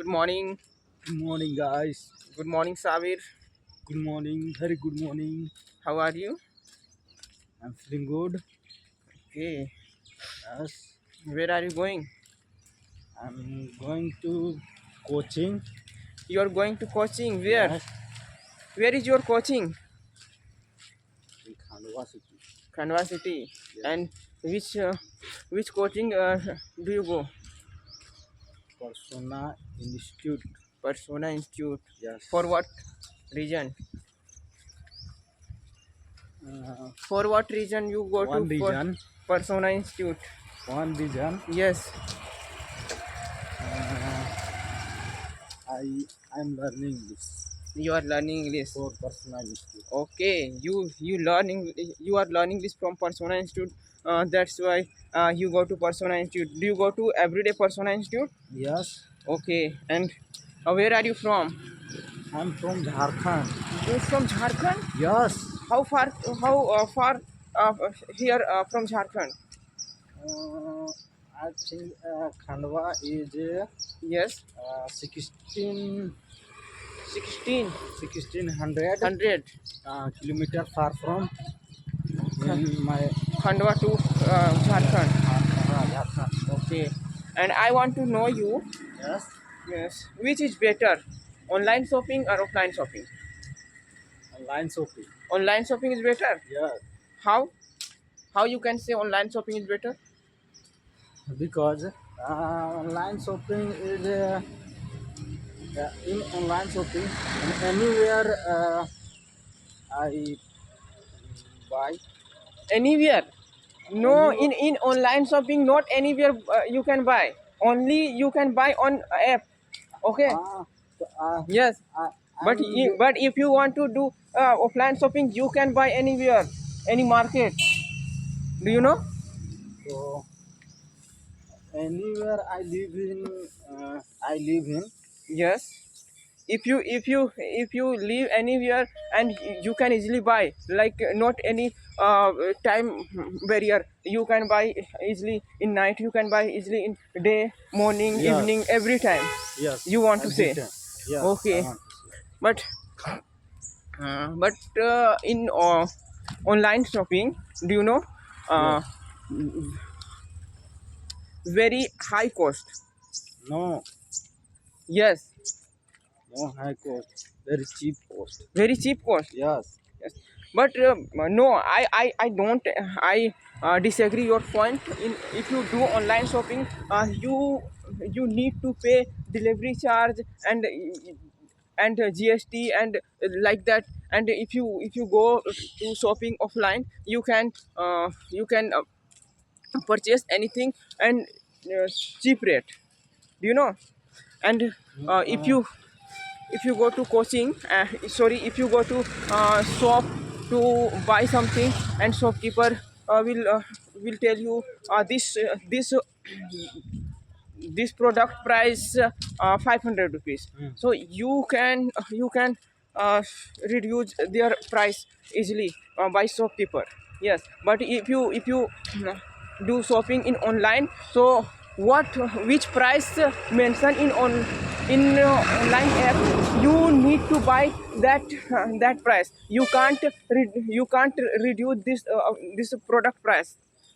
Good morning. Good morning, guys. Good morning, Sabir. Good morning. Very good morning. How are you? I'm feeling good. Okay. Yes, Where are you going? I'm going to coaching. You are going to coaching. Where? Yes, Where is your coaching? in Khandwa City. Khandwa City. Yes, And which coaching do you go? Persona Institute. Persona Institute. For Yes. what reason? Uh, For what reason you go to one reason. Persona Institute? One reason. Yes. Uh, I'm learning this You are learning English. for Persona Institute. Okay. You are learning this from Persona Institute. That's why you go to Persona Institute. Do you go to everyday Persona Institute? Yes, Okay, and where are you from? I'm from Jharkhand. You're from Jharkhand? Yes. How far? How far here from Jharkhand? Uh, I think Khandwa is Yes, 16 1600 1600 kilometer far from in my Khandwa to Jharkhand. Jharkhand. Okay, and I want to know you. Yes, Yes, which is better, online shopping or offline shopping? online shopping. Online shopping is better. Yeah, How? How you can say online shopping is better? because online shopping is in online shopping and anywhere I buy. Anywhere. No, Any in online shopping, not anywhere you can buy. Only you can buy on app. Okay. uh, Yes. I, But I'm but if you want to do offline shopping, you can buy anywhere, any market. Do you know? so anywhere I live in. Yes. If you live anywhere and you can easily buy, like not any time barrier. You can buy easily in night. You can buy easily in day, morning, evening, Yes, every time. You yes, want to every say? time. Yes, I Okay. want to say. But in online shopping, do you know, Yes. uh, very high cost. No, Yes, no high cost. Very cheap cost. very cheap cost. Yes. Yes, but no, I don't. I disagree your point. In if you do online shopping, you need to pay delivery charge and GST and like that. And if you go to shopping offline, you can purchase anything and cheap rate. Do you know? And if Uh, you go to coaching, sorry, if you go to shop to buy something, and shopkeeper will tell you this product price 500 rupees. mm, So you can uh, reduce their price easily by shopkeeper. Yes, but if you do shopping in online, so what which price mentioned in online app, you need to buy that price. You can't reduce this product price.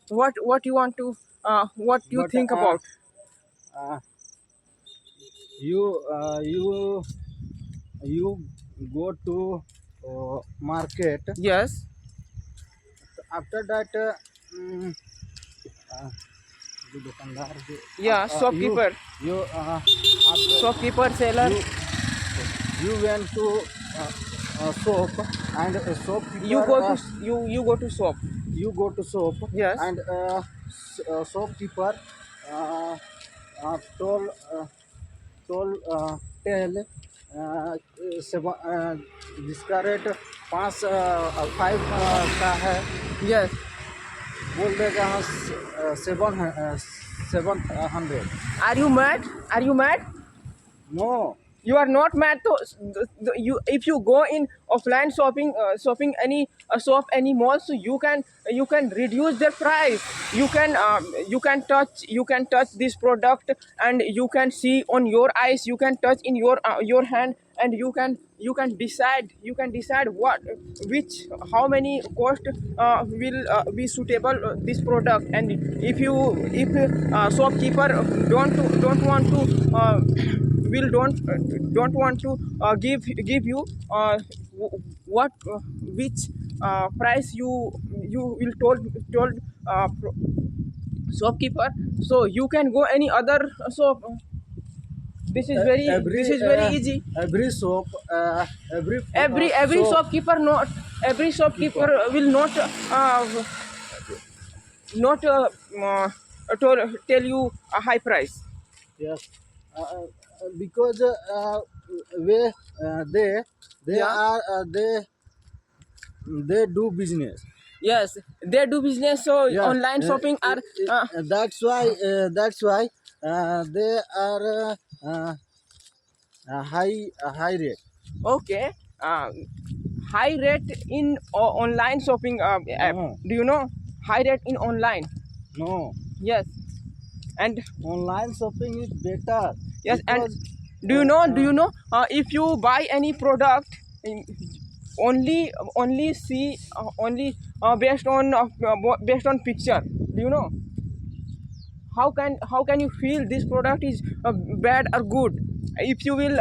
What you want to what you but think about? uh, you you go to market. Yes. After that, mm, uh, जो दुकानदार जो Yeah, you shopkeeper. you after Shopkeeper, seller. you you went to shop and You shopkeeper go to you go to shop. you go to shop Yes. and shopkeeper uh, told tell seven जिसका rate 5 का है Yes. बोल देगा हाँ 700. Are you mad? Are you mad? No You are not mad. So you, if you go in offline shopping, shopping any shop, any mall, so you can reduce their price. You can touch, you can touch this product, and you can see on your eyes. You can touch in your hand, and you can decide, you can decide what, which, how many cost will be suitable this product. And if shopkeeper don't want to will don't want to give you what which price you will told shopkeeper, so you can go any other shop. Every This is very easy. every shop, Every shop shopkeeper not, every shopkeeper keeper. will not tell you a high price. Yes, because we they Yeah. are they do business. Yes, they do business, so Yeah, online shopping are that's why they are a high rate. okay. High rate in online shopping app. No, Do you know high rate in online? no, Yes, and online shopping is better yes, and because do you know if you buy any product, in- only see based on picture. Do you know how can you feel this product is bad or good? If you will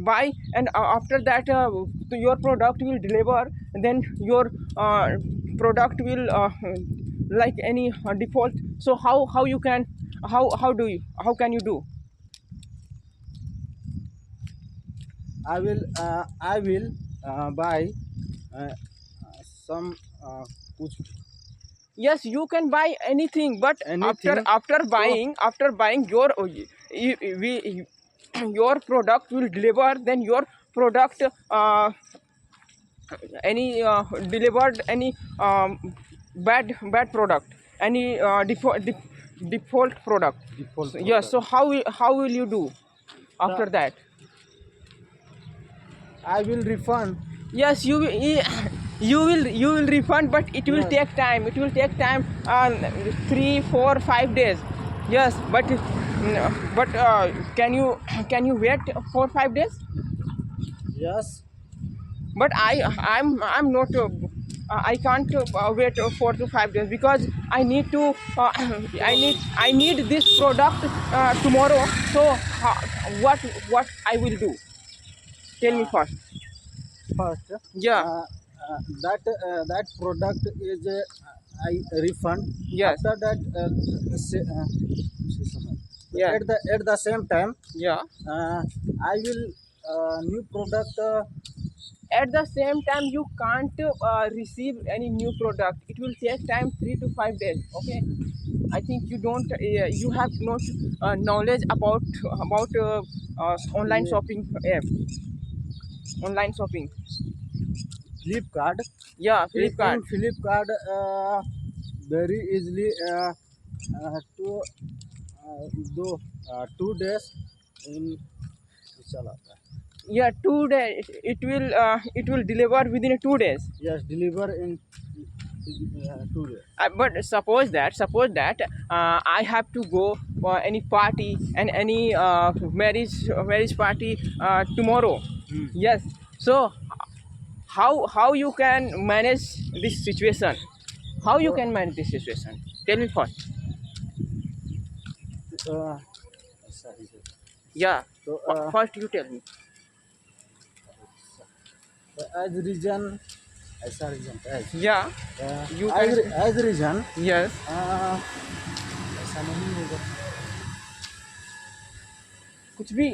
buy, and after that your product will deliver, then your product will like any default. So how you can, how do you, how can you do? I will buy uh, some kuch Yes, you can buy anything, but anything. So after buying your your product will deliver, then your product any delivered any bad product, any default product. default So, yeah, product. so how will you do The, after that? I will refund. Yes, you will refund, but it will Yes, take time, it will take time, 3 4 5 days. Yes, but can you wait for 5 days? yes. But I'm not I can't wait 4 to 5 days, because I need to I need this product tomorrow. So what I will do, tell me Uh, first. First, Yeah. that product is I refund. Yes. After that, Yeah. at the same time, Yeah. uh, I will new product. At the same time, you can't receive any new product. It will take time, 3 to 5 days. Okay, I think you don't you have not knowledge about online Yeah, shopping app, online shopping. Flipkart. Yeah, Flipkart. In Flipkart, very easily to do 2 days in चला आता है. Yeah, 2 days. It will deliver within 2 days. Yes, deliver in 2 days. But suppose that I have to go for any party and any marriage party tomorrow. Hmm. Yes. So how you can manage this situation? How you So, can manage this situation? Tell me first. uh, sorry, sir. Yeah. So, First you tell me. as reason, ऐसा reason as Yeah. You can. as reason Yes. ऐसा नहीं होगा. कुछ भी.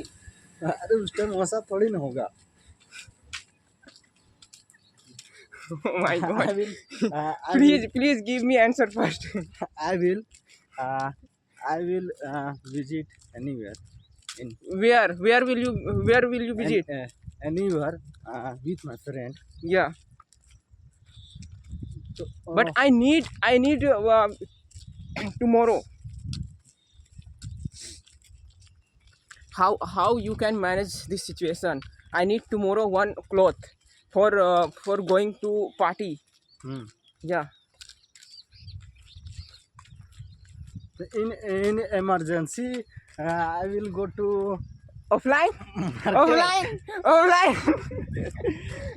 अरे उस time वैसा थोड़ी ना होगा. Oh my I God. will Please give me answer first. I will uh, I will visit anywhere in Where will you visit? anywhere with my friend. Yeah. So, But I need tomorrow. how you can manage this situation? I need tomorrow one cloth for going to party. Hmm. Yeah. In emergency, I will go to Offline. market. Offline.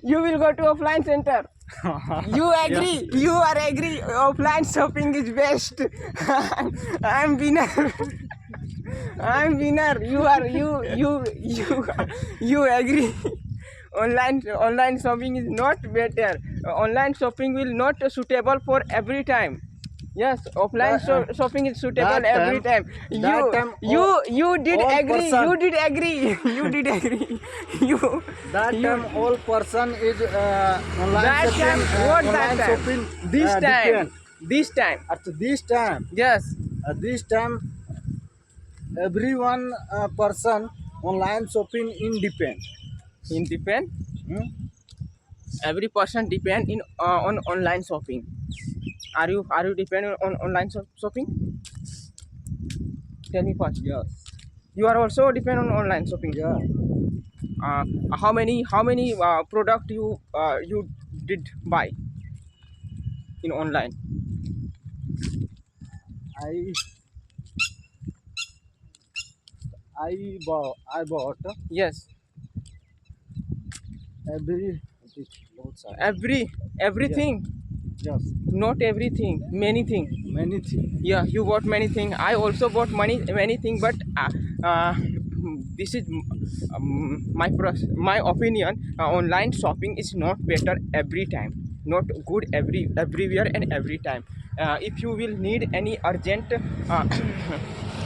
You will go to offline center. You agree? You are agree? Offline shopping is best. I'm winner. I'm winner. You agree? Online shopping is not better. Online shopping will not suitable for every time. Yes, offline That, shopping is suitable that every time, time. that time You did all agree. person, You did agree. You did agree. You that you time all person is online that shopping. time what that Online time? shopping. This time. Depend. This time. At Yes. this time, everyone person online shopping independent. In depend. Hmm? Every person depend in on online shopping. Are you depend on online shopping? Tell me first. Yes. You are also depend on online shopping. Yeah. Uh, how many product you did buy in online? I I bought Yes. every Everything. yes, Not everything. Many thing. many things. Yeah, you bought many thing. I also bought many thing, but this is my opinion. Online shopping is not better every time, not good everywhere and every time. If you will need any urgent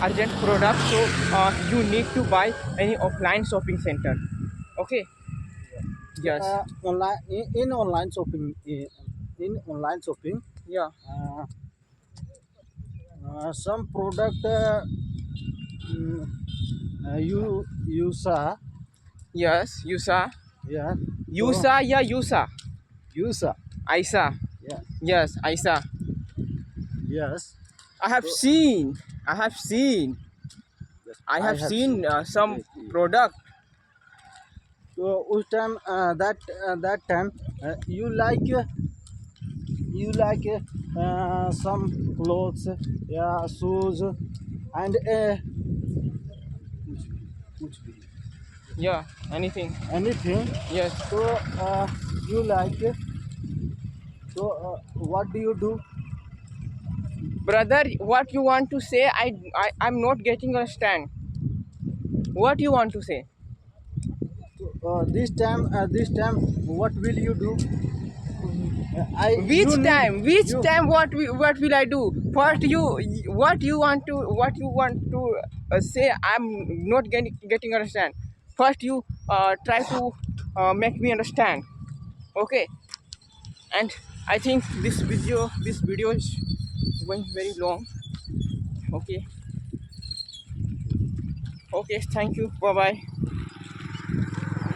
urgent product, so you need to buy any offline shopping center. Okay. Yes. Online in online shopping in online shopping Yeah. uh, some product mm, you saw, Yes. yeah, You so saw. Yeah. you saw, I saw. yeah, Yes. I saw. yes, I have so seen. I have seen. yes, I I have have seen seen. some Yes, yes. product. So which time that time you like some clothes, yeah, shoes, and कुछ भी, Yeah. Anything. anything. Yes. So you like, so what do you do? Brother, what you want to say? I'm not getting understand. What you want to say? So this time what will you do? I Which you need time? Which you time? What will I do? First, what you want to say? I'm not getting understand. First, you try to make me understand. Okay. And I think this video is going very long. Okay. Okay. Thank you. Bye bye.